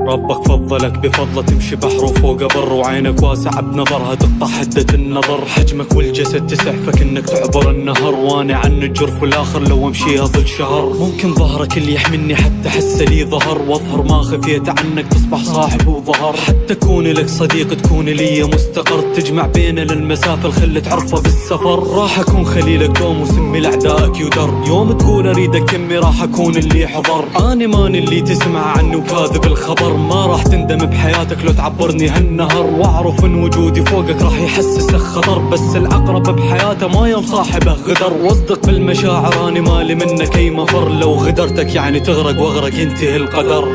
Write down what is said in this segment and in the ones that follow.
ربك فضلك بفضله تمشي بحر وفوق بر، وعينك واسعة بنظرها تقطع حدة النظر. حجمك والجسد تسعفك انك تعبر النهر، وانا عن الجرف والاخر لو امشيها ظل شهر. ممكن ظهرك اللي يحملني حتى حس لي ظهر، واظهر ما خفيت عنك تصبح صاحب وظهر. حتى كون لك صديق تكون لي مستقر، تجمع بينا للمسافة الخل تعرفه بالسفر. راح اكون خليلك دوم وسمي لاعدائك يدر، يوم تقول اريدك يمي راح اكون اللي حضر. اني ماني اللي تسمع عني وكاذب الخبر، ما راح تندم بحياتك لو تعبرني هالنهر. واعرف ان وجودي فوقك راح يحسسك خطر، بس العقرب بحياته ما يوم صاحبه غدر. واصدق بالمشاعر اني مالي منك اي مفر، لو غدرتك يعني تغرق واغرق ينتهي القدر.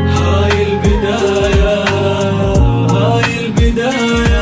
هاي البداية هاي البداية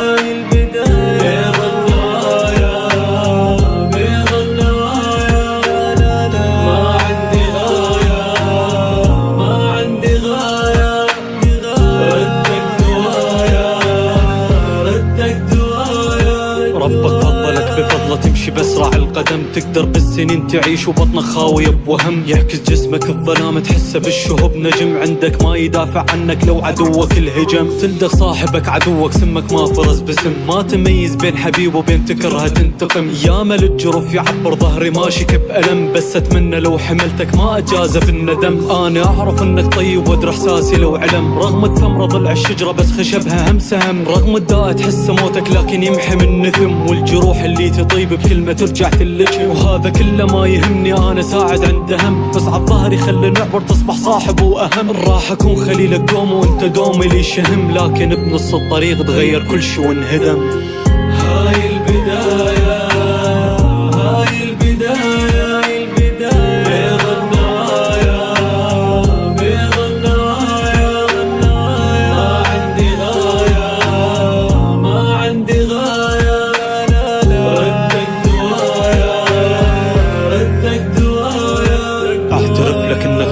ربك فضلك بفضله تمشي باسرع القدم، تقدر بالسنين تعيش وبطنك خاوية بوهم. يعكس جسمك الظلام تحسه بالشهب نجم، عندك ما يدافع عنك لو عدوك الهجم. تلدغ صاحبك عدوك سمك ما فرز بسم، ما تميز بين حبيب وبين تكرهه تنتقم. يا مل الجرف يعبر ظهري ماشيك بألم، بس اتمنى لو حملتك ما اجازف الندم. انا اعرف انك طيب وادري احساسي لو علم، رغم الثمرة ضلع الشجرة بس خشبها هم سهم. رغم الداء تحس موتك لكن يمحي من نثم، والجروح اللي تطيب بكلمة ترجع تلجم. وهذا كله ما يهمني انا ساعد عند هم، بس عالظهر يخلي نعبر تصبح صاحب واهم. راح اكون خليلك دوم وانت دومي لي شهم، لكن بنص الطريق تغير كل شي وانهدم. هاي البداية هاي البداية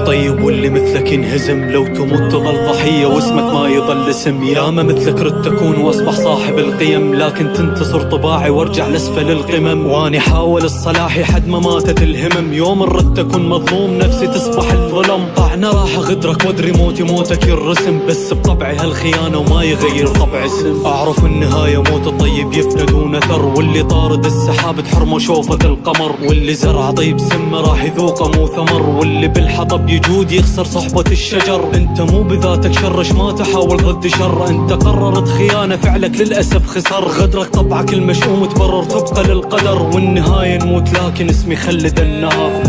طيب واللي مثلك ينهزم، لو تموت تظل ضحية واسمك ما يظل اسم. ياما مثلك رد تكون واصبح صاحب القيم، لكن تنتصر طباعي وارجع لاسفل القمم. واني حاول الصلاح حد ما ماتت الهمم، يوم الرد تكون مظلوم نفسي تصبح الظلم. طعنا راح اغدرك وادري موتي موتك يرسم، بس بطبعي هالخيانة وما يغير طبع اسم. اعرف النهاية موت الطيب يفنى دون اثر، واللي طارد السحاب تحرمه شوفة القمر. واللي زرع طيب سمه راح يذوقه مو ثمر، واللي بالحطب يجود يخسر صحبة الشجر. انت مو بذاتك شرش ما تحاول ضد شر، انت قررت خيانة فعلك للأسف خسر. غدرك طبعك المشؤوم تبرر تبقى للقدر، والنهاية نموت لكن اسمي خلد النهار.